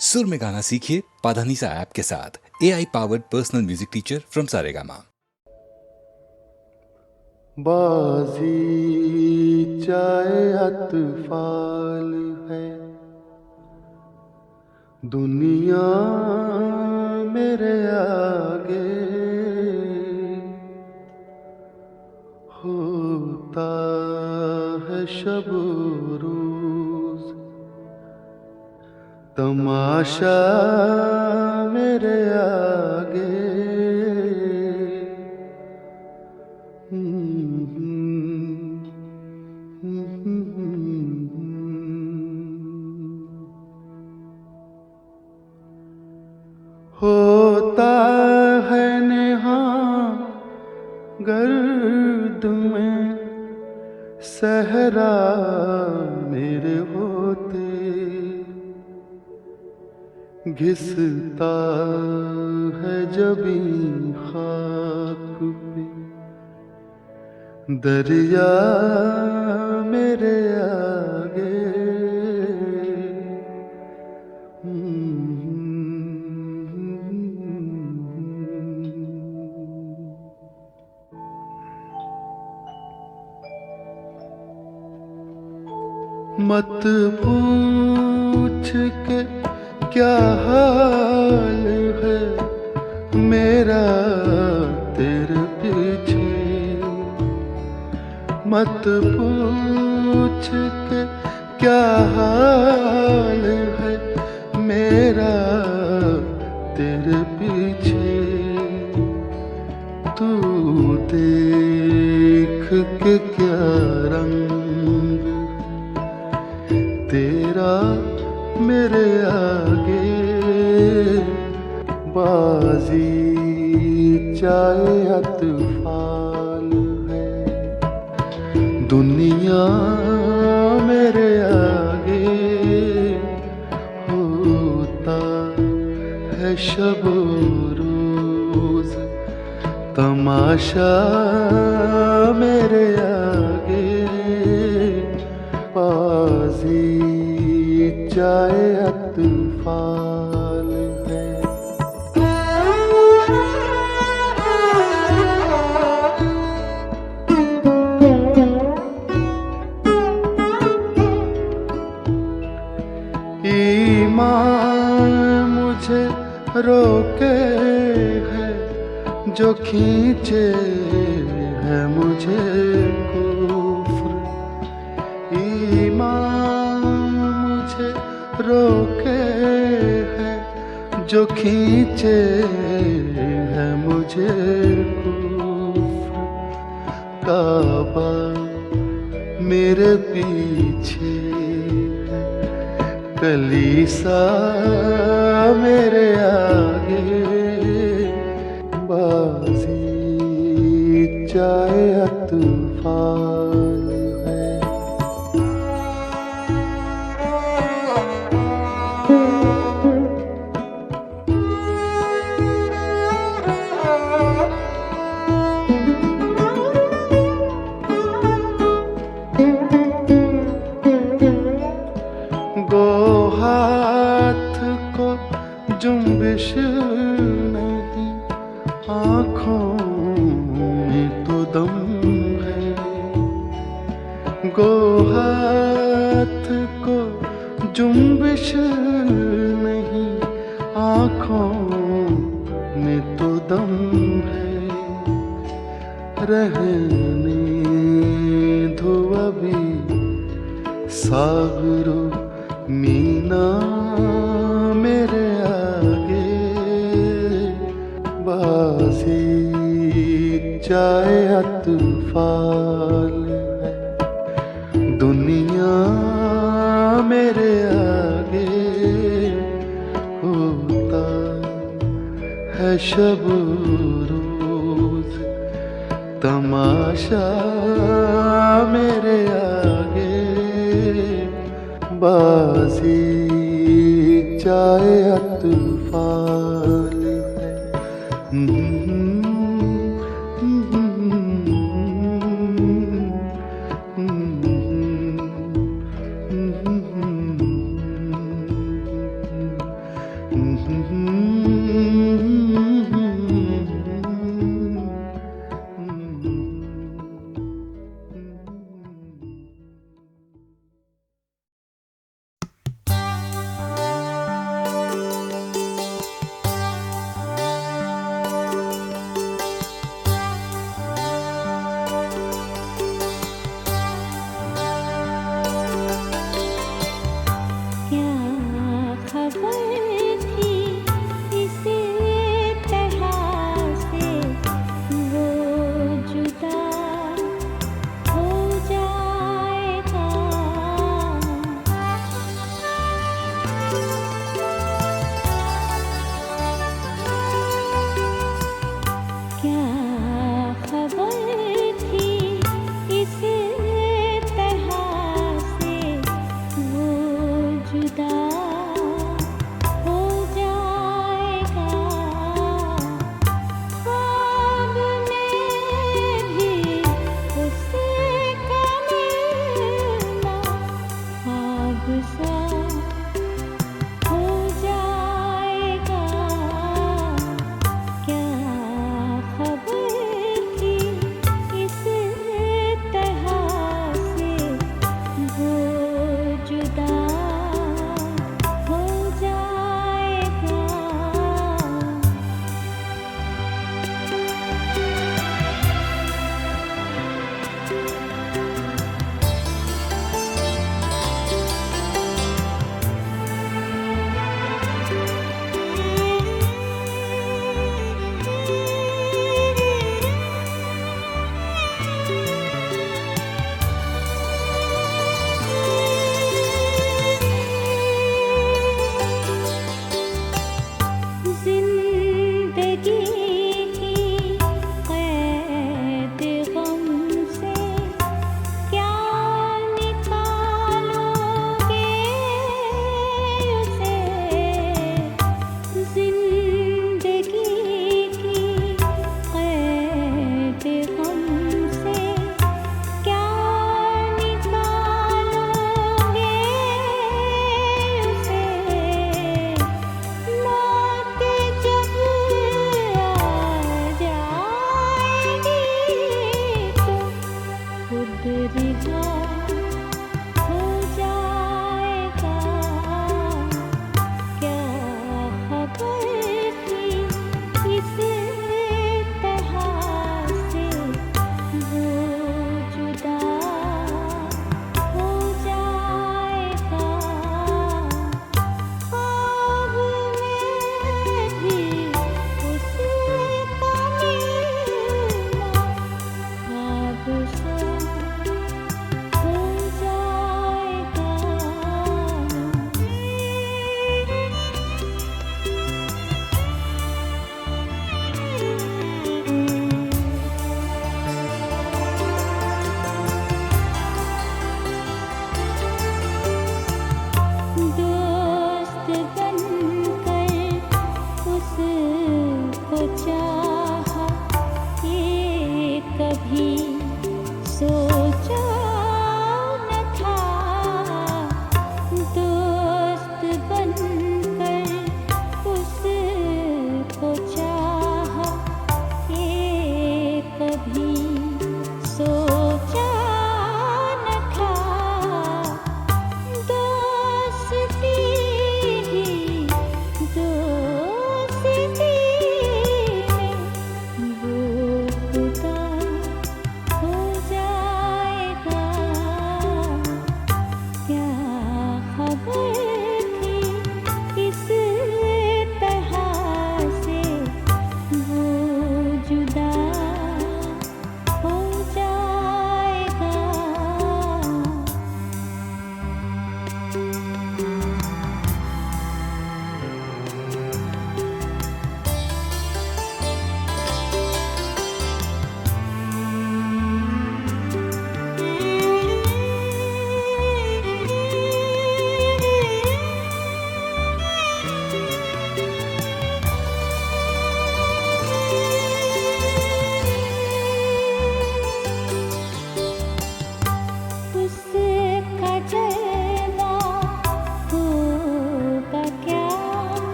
सुर में गाना सीखिए पाधानीसा ऐप के साथ। AI powered personal music teacher from Saregama. बाजी चाहे अतफाल है, दुनिया मेरे आगे होता है शब रोज तमाशा मेरे आगे। होता है नेहा गर्द में सहरा मेरे होते, घिसता है जबी खाक पे दरिया मेरे आगे। मत पूछ के क्या हाल है मेरा तेरे पीछे, मत पूछ के क्या हाल है मेरा तेरे पीछे। तू देख के क्या रंग तेरा मेरे आगे, बाजी चाहे अतफाल है, दुनिया मेरे आगे होता है शब रोज तमाशा मेरे आगे। बाजी चाहे अतफाल है। ईमान मुझे रोके है जो खींचे है मुझे कुफ्र, ईमान मुझे रोके है जो खींचे है मुझे कुफ्र। काबा मेरे पीछे है, कलीसा मेरे आगे, बाजी चाहे अतफाल है। गो हाथ को जुम्बिश नहीं, आँखों में तो दम है। गो हाथ को जुम्बिश नहीं, आँखों में तो दम है। रहने दो अभी सागरो मीना मेरे आगे, बाजी चाहे अतफाल है, दुनिया मेरे आगे होता है शब रोज तमाशा मेरे आगे। बाजी चाहे अतफाल है। क्या खबर थी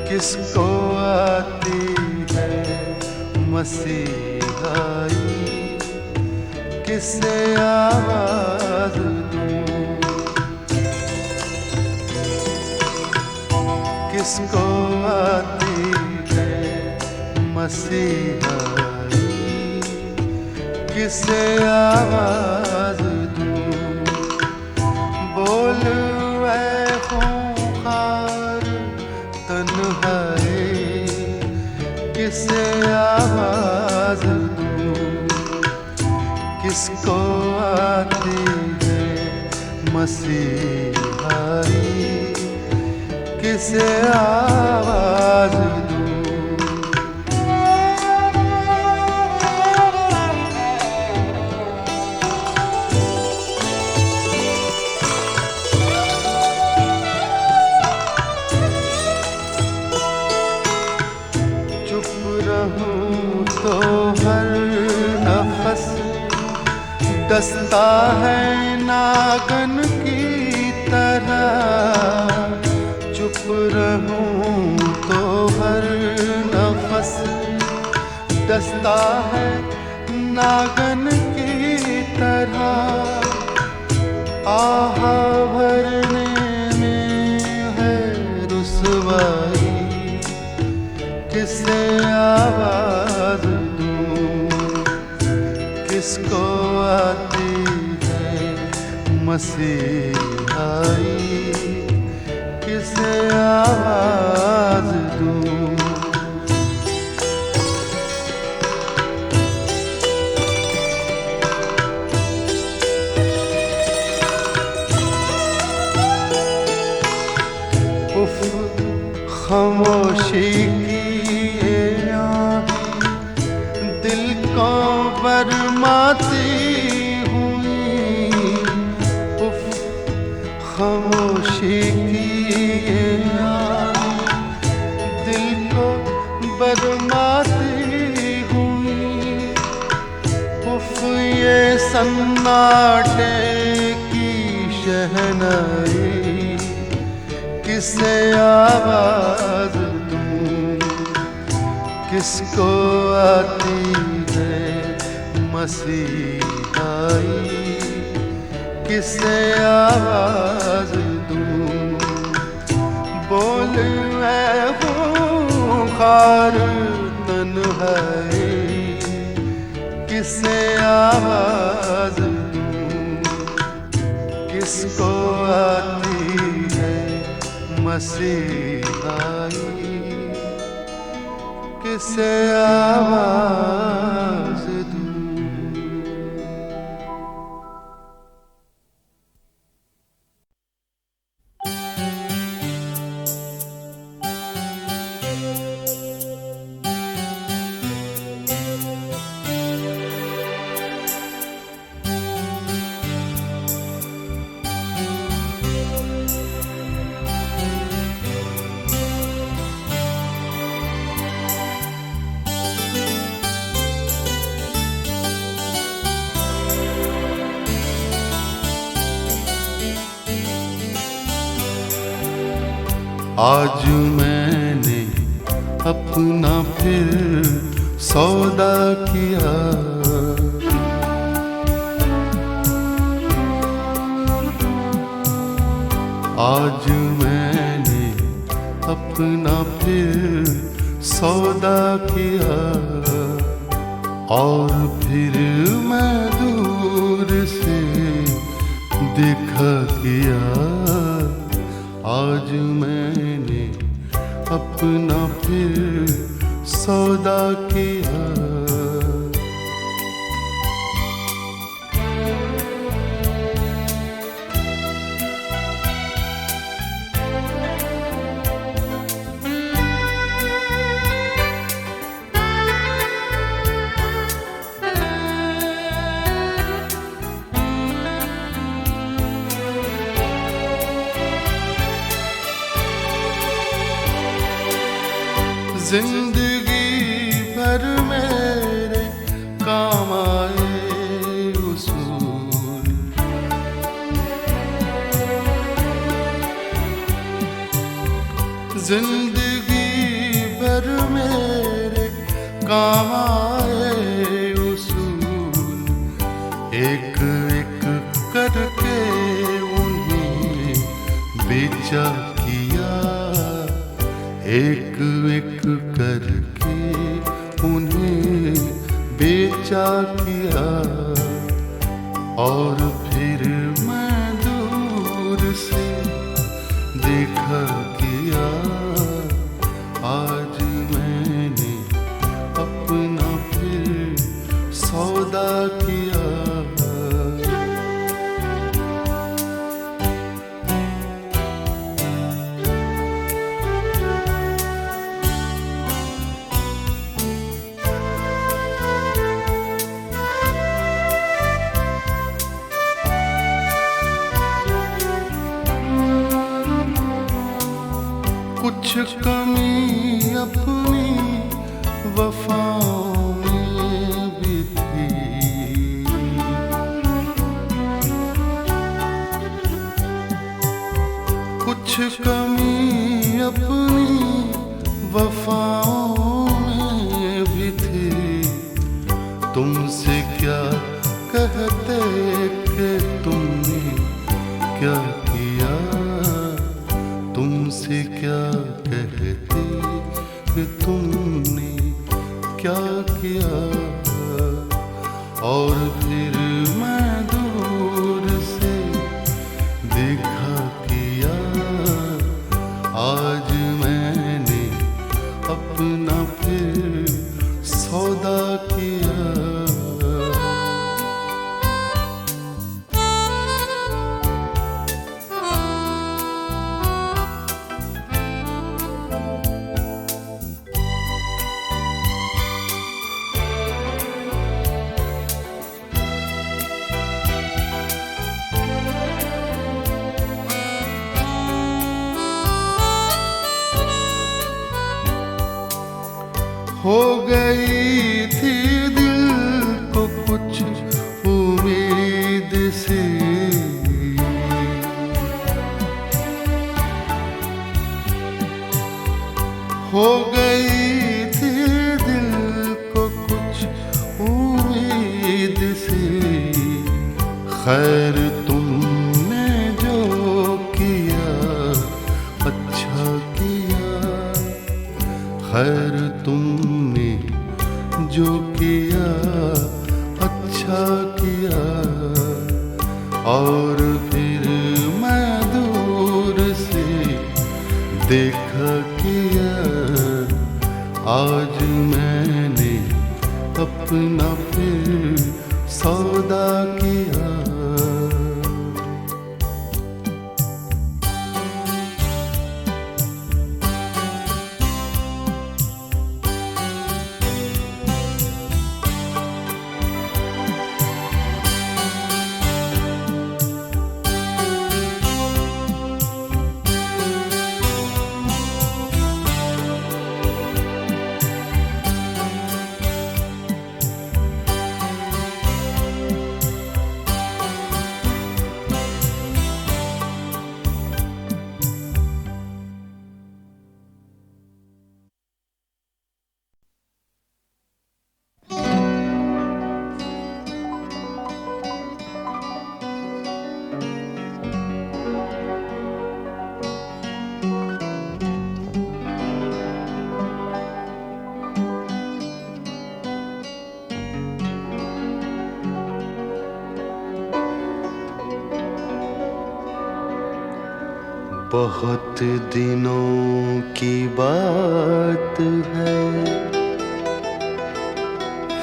किसको आती है मसीहाई, किससे आवाज दूं, किसको आती है मसीहाई, किससे आवाज दूं, बोल ऐ खूंखार तन्हाई, किससे आवाज दूं, किसको आती है मसीहाई, किससे आवाज दूं। चुप रहूं तो हर नफस डसता है नागन की तरह, चुप रहूं तो हर नफस डसता है नागन की तरह, आह भरने में है रुसवाई, किससे आवाज दूं, किसको आती है मसीहाई, किससे आवाज दूं। उफ खामोशी की ये आँखें दिल को बरमाती हुई, उफ खामोशी की ये आँखें दिल को बरमाती हुई, उफ ये सन्नाटे की शहनाई, किससे आवाज दूं, किसको आती है मसीहाई, किससे आवाज दूं, बोल ऐ खूंखार तन्हाई, किससे आवाज दूं, किसको आती है मसीहाई, किससे आवाज दूं। आज मैंने अपना फिर सौदा किया, आज मैंने अपना फिर सौदा सौदा किया और फिर मैं दूर से देखा किया। आज मैंने अपना फिर सौदा किया। जिंदगी भर मेरे काम आए उसूल, जिंदगी भर मेरे काम आए उसूल। एक एक करके उन्हें बेचा किया, एक एक करके उन्हें बेचा किया। और फिर मैं दूर से देखा किया। आज मैंने अपना फिर सौदा किया। कुछ कमी अपनी वफाओं में भी थी, कुछ कमी अपनी वफाओं में भी थी। तुमसे क्या कहते कि तुमने क्या किया, तुमसे क्या कहते कि तुमने क्या किया। और फिर मैं दूर से देखा किया। आज मैंने अपना फिर सौदा किया। हो गई थी दिल को कुछ उम्मीद से, हो गई थी दिल को कुछ उम्मीद से। खैर तुमने जो किया अच्छा किया, खैर तुमने जो किया अच्छा किया। और फिर मैं दूर से देखा किया। आज मैंने अपना फिर सौदा किया। बहुत दिनों की बात है,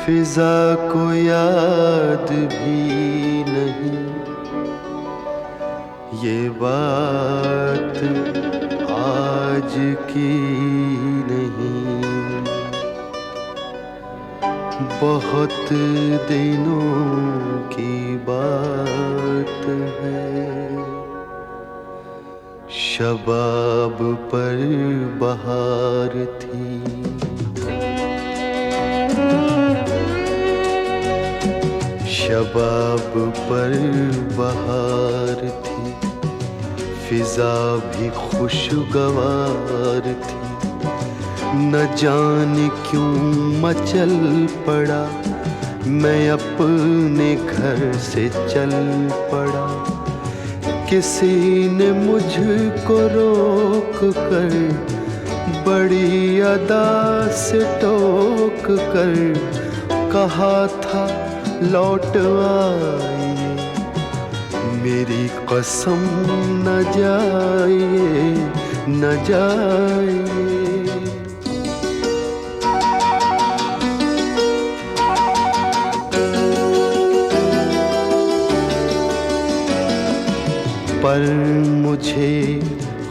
फिजा को याद भी नहीं। ये बात आज की नहीं, बहुत दिनों की बात है। शबाब पर बहार थी, शबाब पर बहार थी, फिजा भी खुशगवार थी। न जाने क्यों मचल पड़ा, मैं अपने घर से चल पड़ा। किसी ने मुझको रोक कर, बड़ी अदा से टोक कर कहा था लौट आइए, मेरी कसम न जाइए न जाइए। पर मुझे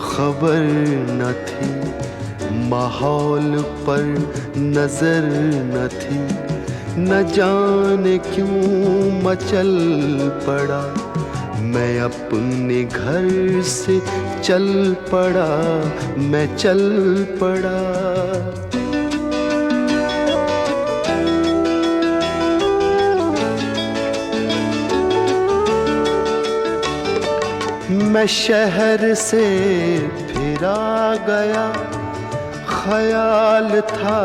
खबर न थी, माहौल पर नजर न थी। न जाने क्यों मचल पड़ा, मैं अपने घर से चल पड़ा, मैं चल पड़ा। मैं शहर से फिर आ गया, ख्याल था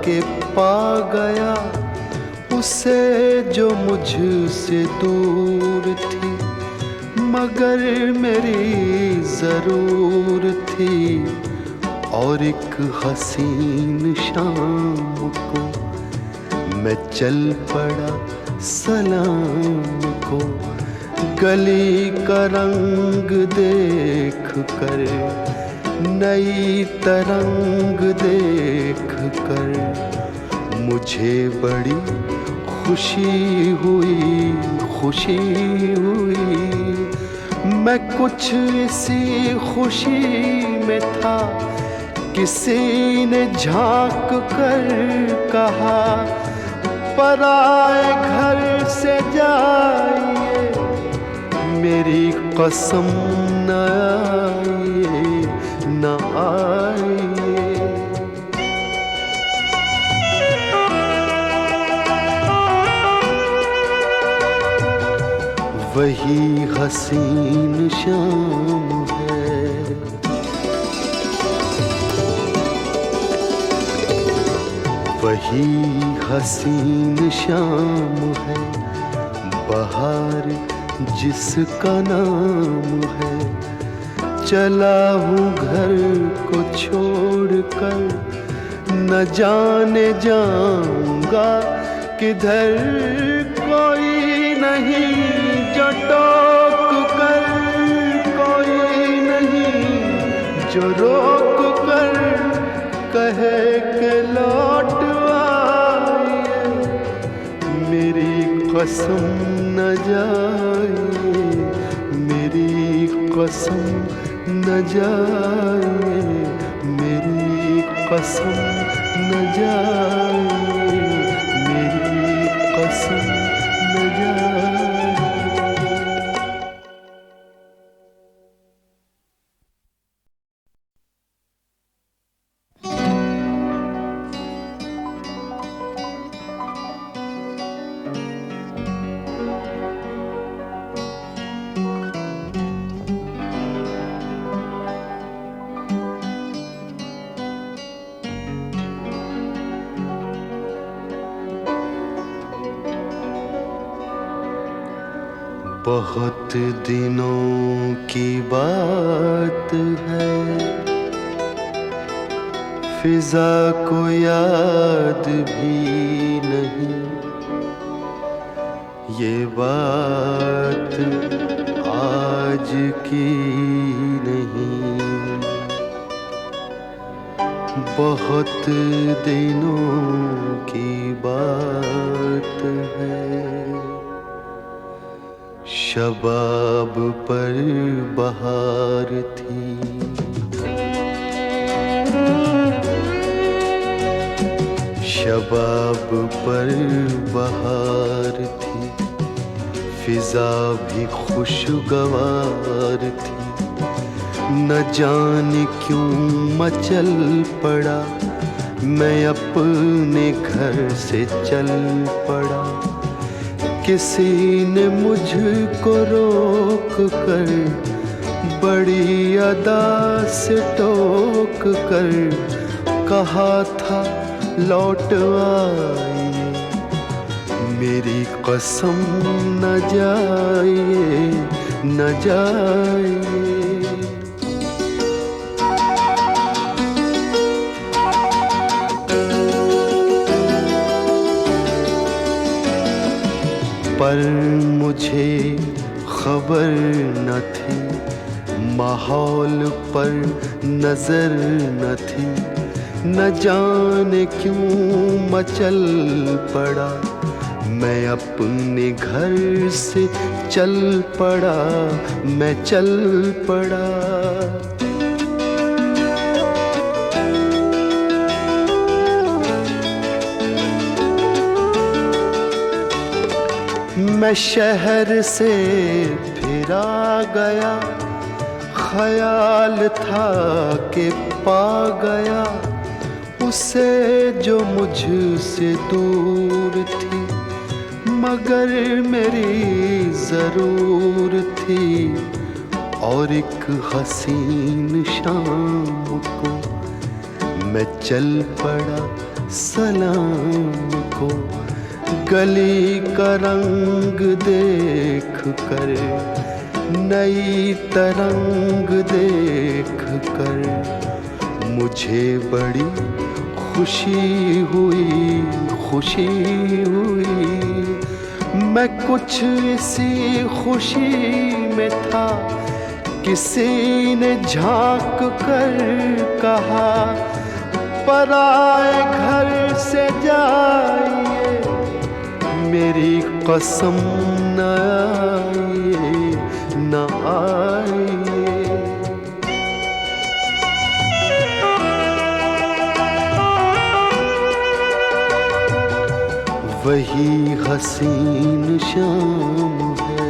कि पा गया उसे जो मुझसे दूर थी। मगर मेरी ज़रूर थी, और एक हसीन शाम को मैं चल पड़ा सलाम को। गली का रंग देख कर, नई तरंग देख कर मुझे बड़ी खुशी हुई, खुशी हुई। मैं कुछ इसी खुशी में था, किसी ने झांक कर कहा पराए घर से जाइए, मेरी कसम न आइए न आइए। वही हसीन शाम है, वही हसीन शाम है, बहार जिसका नाम है। चला हूँ घर को छोड़कर, न जाने जाऊंगा किधर। कोई नहीं जो टोक कर, कोई नहीं जो रोक कर कहे के लौट आइए, मेरी कसम न जाइए, मेरी कसम न जाइए, मेरी कसम न जाइए, मेरी कसम न जाइए। बहुत दिनों की बात है, फिजा को याद भी नहीं। ये बात आज की नहीं, बहुत दिनों की बात है। शबाब पर बहार थी, शबाब पर बहार थी, फिजा भी खुशगवार थी। न जाने क्यों मचल पड़ा, मैं अपने घर से चल पड़ा। किसी ने मुझको रोक कर, बड़ी अदा से टोक कर कहा था लौट आइए, मेरी कसम न जाइए न जाइए। पर मुझे खबर न थी, माहौल पर नजर न थी। न जाने क्यों मचल पड़ा, मैं अपने घर से चल पड़ा, मैं चल पड़ा। मैं शहर से फिर आ गया, ख्याल था कि पा गया उसे जो मुझसे दूर थी, मगर मेरी जरूर थी। और एक हसीन शाम को मैं चल पड़ा सलाम को, गली का रंग देख कर, नई तरंग देख कर मुझे बड़ी खुशी हुई, खुशी हुई। मैं कुछ इसी खुशी में था, किसी ने झांक कर कहा पराए घर से जाइए, मेरी कसम न आइए न आइए। वही हसीन शाम है,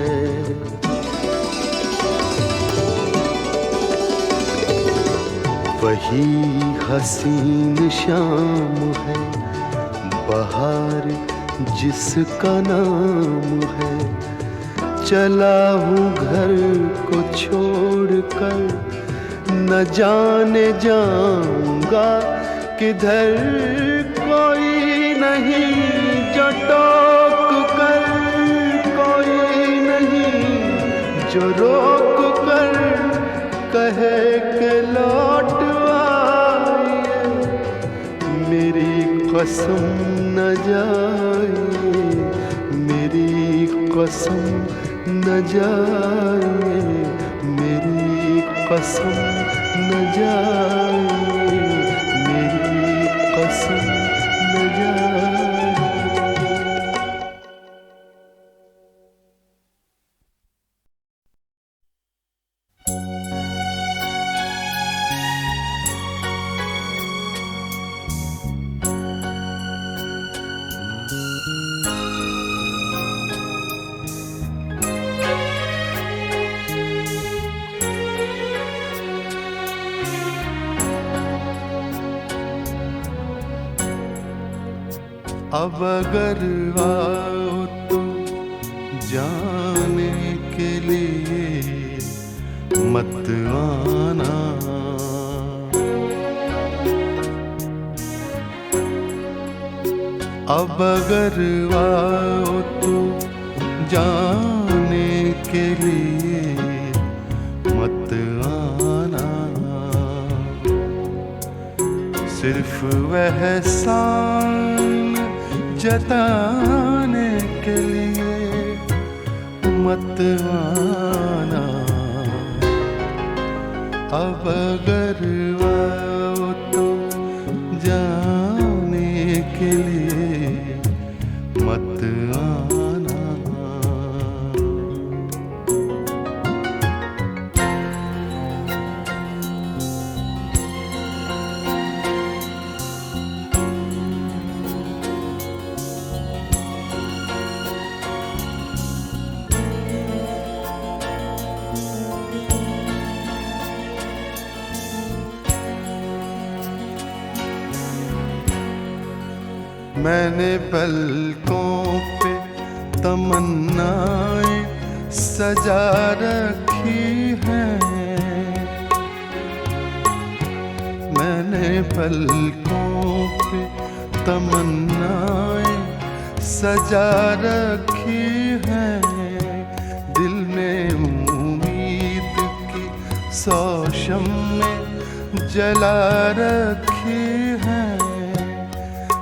वही हसीन शाम है, बहार जिसका नाम है। चला हूँ घर को छोड़कर, न जाने जाऊंगा किधर। कोई नहीं जो टोक कर, कोई नहीं जो रोक कर कहे के लौट आइए, मेरी कसम न जाइए, मेरी कसम न जाइए, मेरी कसम न जाइए, मेरी कसम न जाइए। अब अगर आओ तो जाने के लिए मत आना, अब अगर आओ तो जाने के लिए मत आना। सिर्फ वह एहसान जताने के लिए मत आना। अब अगर आओ तो लिए मत आना। मैंने पलकों पे तमन्नाएं सजा रखी हैं। मैंने पलकों पे तमन्नाएं सजा रखी हैं। दिल में उम्मीद की सौशम में जला रखी हैं।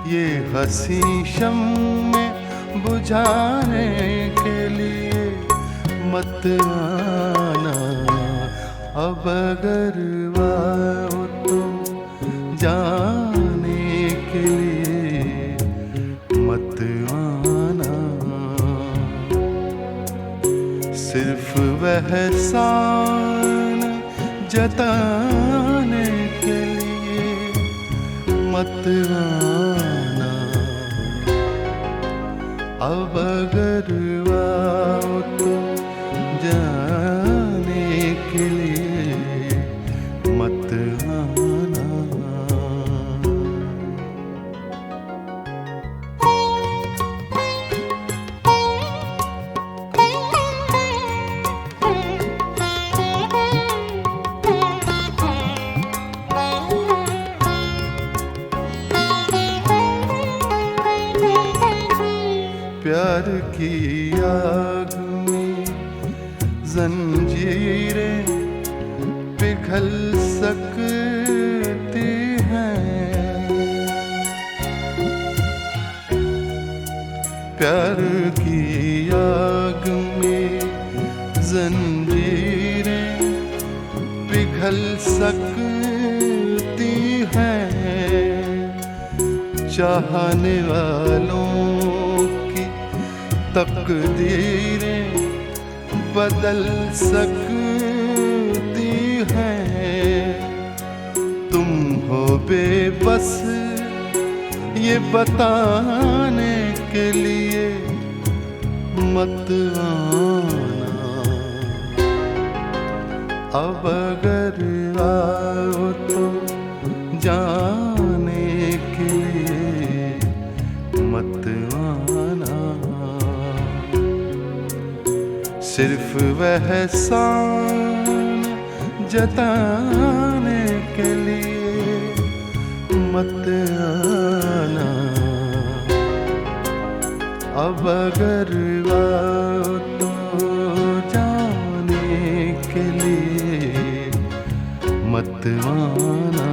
ये हंसी शम्में बुझाने के लिए मत आना। अब अगर वाओ तो जाने के लिए मत आना। सिर्फ वह एहसान जताने के लिए मत आना। अब अगर आओ तो जाने के लिए मत आना। प्यार की आग में जंजीरें पिघल सकती हैं। प्यार की आग में जंजीरें पिघल सकती हैं। चाहने वालों तकदीरें बदल सकती हैं। तुम हो बेबस ये बताने के लिए मत आना। अब अगर आओ तो जाने के लिए मत आना। सिर्फ वह एहसान जताने के लिए मत आना। अब अगर आओ तो जाने के लिए मत आना।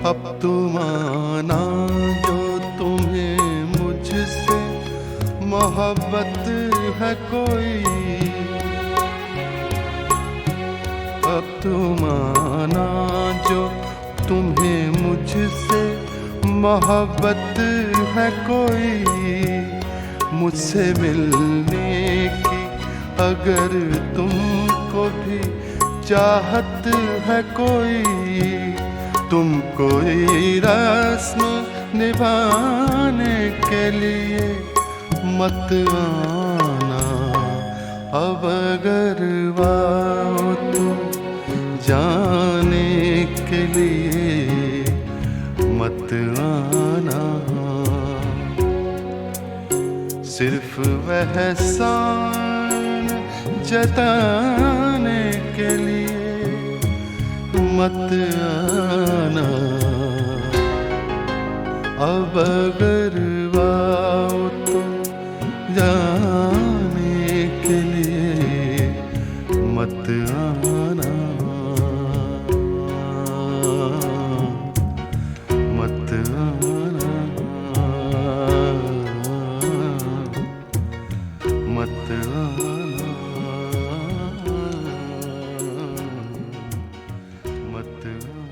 अब तुम आना जो तुम्हें मुझसे मोहब्बत है कोई। अब तुम आना जो तुम्हें मुझसे मोहब्बत है कोई। मुझसे मिलने की अगर तुमको भी चाहत है कोई। तुम कोई रस्म निभाने के लिए मत आना। अब अगर आओ तो जाने के लिए मत आना। सिर्फ वह एहसान जताने के लिए मत आना। अब अगर आओ तो जाने मत आना।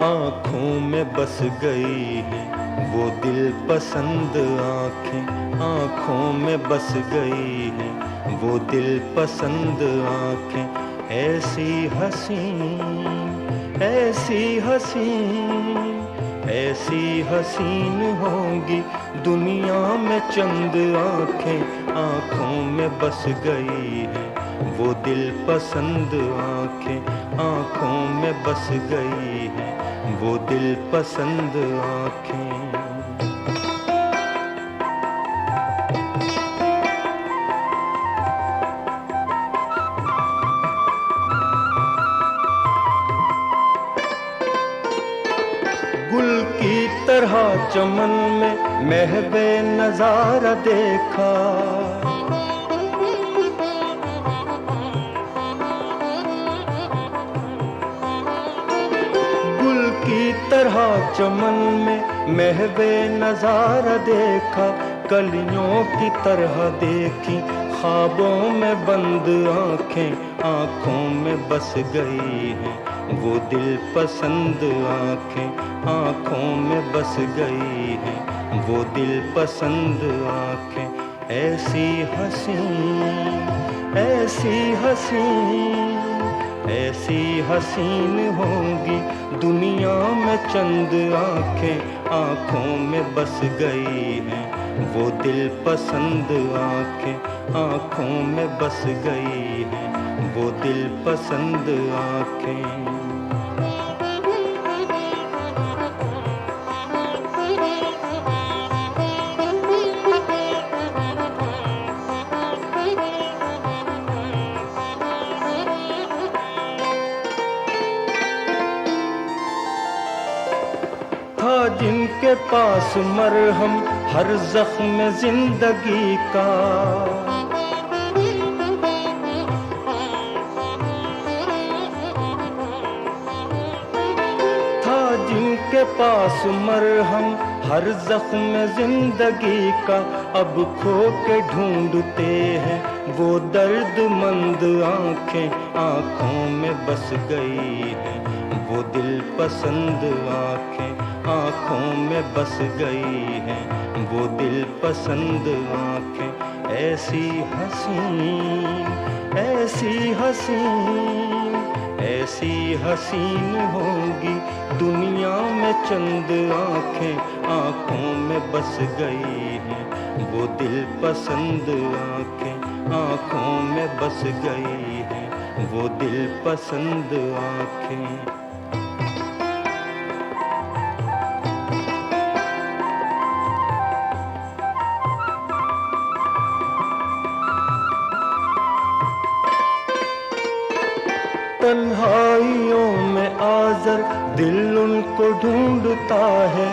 आँखों में बस गई है वो दिल पसंद आँखें, आँखों में बस गई है वो दिल पसंद आँखें। ऐसी हसीन, ऐसी हसीन, ऐसी हसीन होंगी दुनिया में चंद आँखें, आँखों में बस गई है वो दिल पसंद आँखें, आँखों में बस गई है वो दिल पसंद आँखें। गुल की तरह चमन में महबे नजारा देखा, गुल की तरह चमन में महबे नजारा देखा, कलियों की तरह देखी ख्वाबों में बंद आँखें, आँखों में बस गई है वो दिल पसंद आँखें, आँखों में बस गई है वो दिल पसंद आँखें। ऐसी हसीन, ऐसी हसीन, ऐसी हसीन होंगी दुनिया में चंद आँखें, आँखों में बस गई है वो दिल पसंद आँखें, आँखों में बस गई है वो दिल पसंद आँखें। था जिनके पास मरहम हर जख्म जिंदगी का, था जिनके पास मरहम हर जख्म जिंदगी का, अब खो के ढूंढते हैं वो दर्दमंद आँखें, आँखों में बस गई है वो दिल पसंद आँखें, आँखों में बस गई है वो दिल पसंद आँखें। ऐसी हसीन, ऐसी हसीन, ऐसी हसीन होंगी दुनिया में चंद आँखें, आँखों में बस गई है वो दिल पसंद आँखें, आँखों में बस गई है वो दिल पसंद आँखें। तन्हाइयों में आज़र दिल उनको ढूंढता है,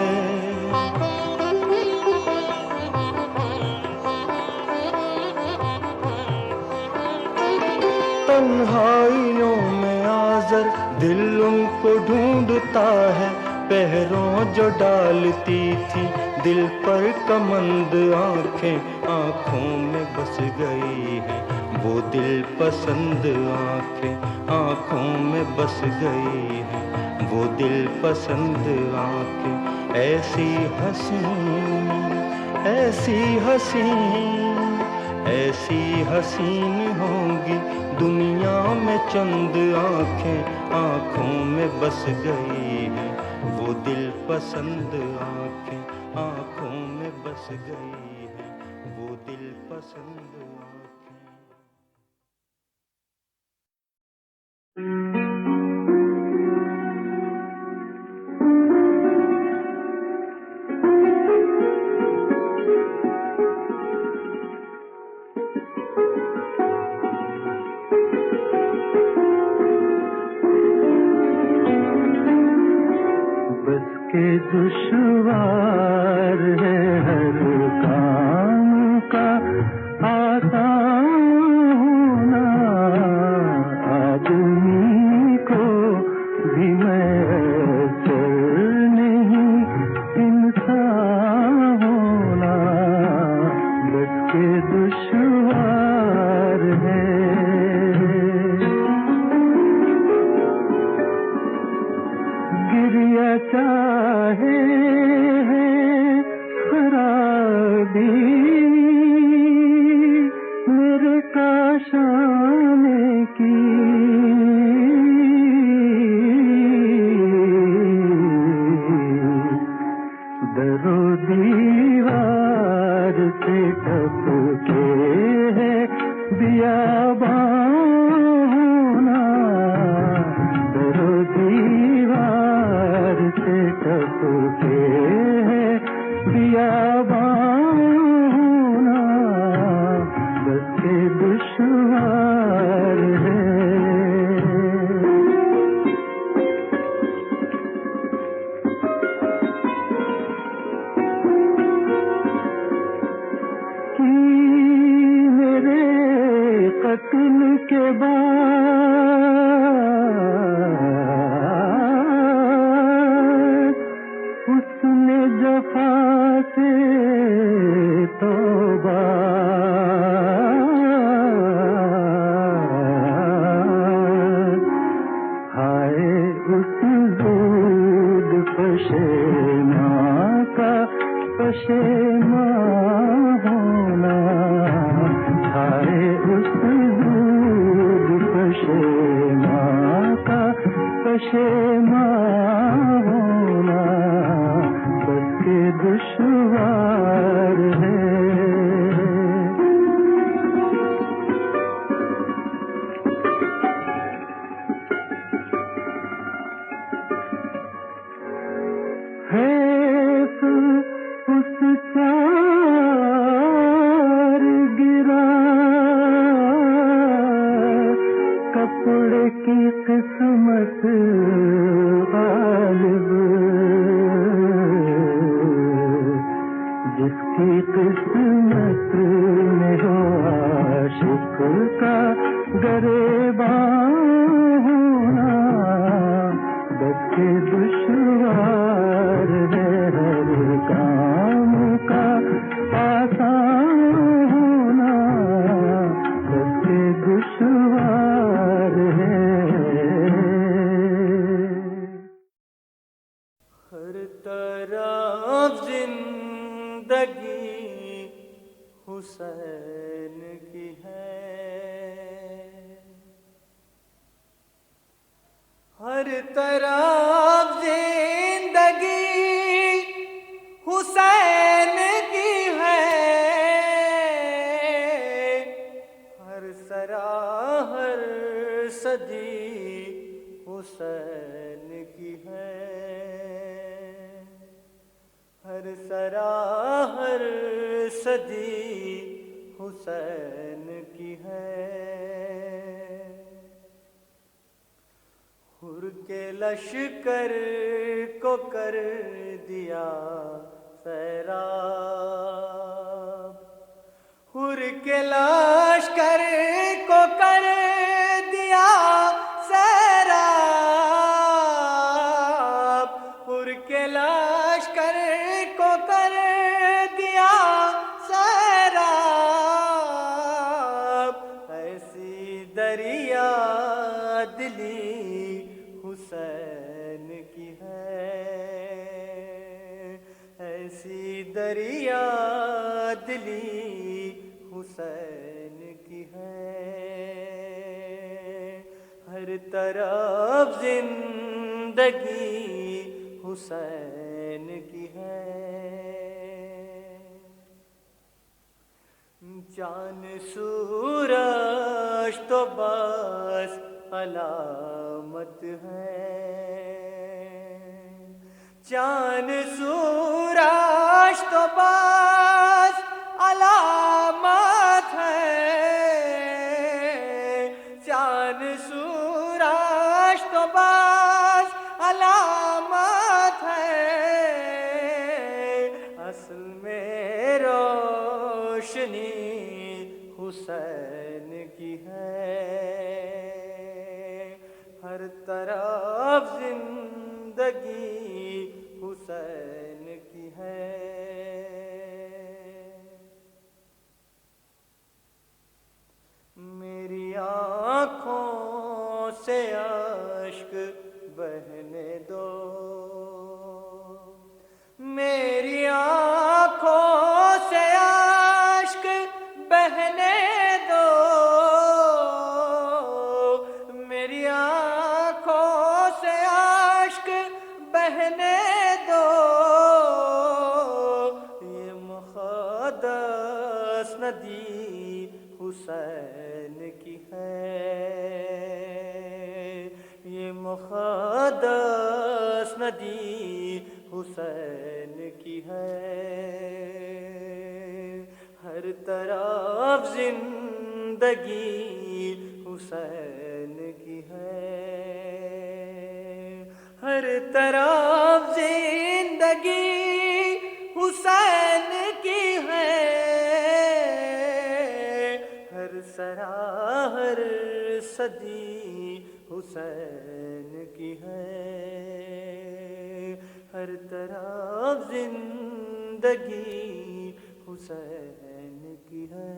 तन्हाइयों में आज़र दिल उनको ढूंढता है, पहरों जो डालती थी दिल पर कमंद आँखें, आँखों में बस गई है वो दिल पसंद आँखें, आँखों में बस गई है वो दिल पसंद आँखें। ऐसी हसीन, ऐसी हसीन, ऐसी हसीन होंगी दुनिया में चंद आँखें, आँखों में बस गई है वो दिल पसंद आँखें, आँखों में बस गई है वो दिल पसंद आँखें। बस के दुश्वार है हर काम का आसान होना, आदमी को भी मैसर नहीं इंसान होना, बस के दुश्वार है। फिर या चाहे है खराबी मेरे काशाने की दरो दीवार से टपके है बियाबाना दरो दीवार से टपके है बियाबाना बस के दुश्वार है मेरे कत्ल के बाद उसने जफा से तौबा हाय उस दूध पशेमा का पशेमा होना हाय उस दूध पशेमा का पशेमा होना बस के दुश्वार है उस चार गिरा कपड़े की किस्मत गालिब जिसकी किस्मत में हो आशिक का गरेबान होना बस के दुश्वार है हर काम का आसान होना बस के दुश्वार है हर तरफ जिंदगी हुसैन की है हर तरफ जिंदगी हुसैन की है हर सराहर सदी हुसैन की है हर सराहर सदी हुसैन की है हुर के लश्कर को कर दिया सैराब हुर के लश्कर को कर दिया सैराब हुर के लश्कर को कर दिया सैराब ऐसी दरिया दिली हुसैन की है ऐसी दरिया दिली हुसैन की है हर तरफ जिंदगी हुसैन की है चांद सूरज तो बस अलामत है चांद सूरज तो बस अलामत है चांद सूरज तो बस अलामत है असल में रोशनी हुसैन की है हर तरफ जिंदगी हुसैन की है मेरी आँखों से अश्क बहने दो, मेरी आँखों से आश्क बहने दो, मेरी आँखों से आश्क बहने दो, ये मुक़द्दस नदी हुसैन की है, ये मुक़द्दस नदी हुसैन की है। हर तरफ जिंदगी हुसैन की है, हर तरफ जिंदगी हुसैन की है, हर हर सदी हुसैन की है, हर तरफ जिंदगी हुसैन की है।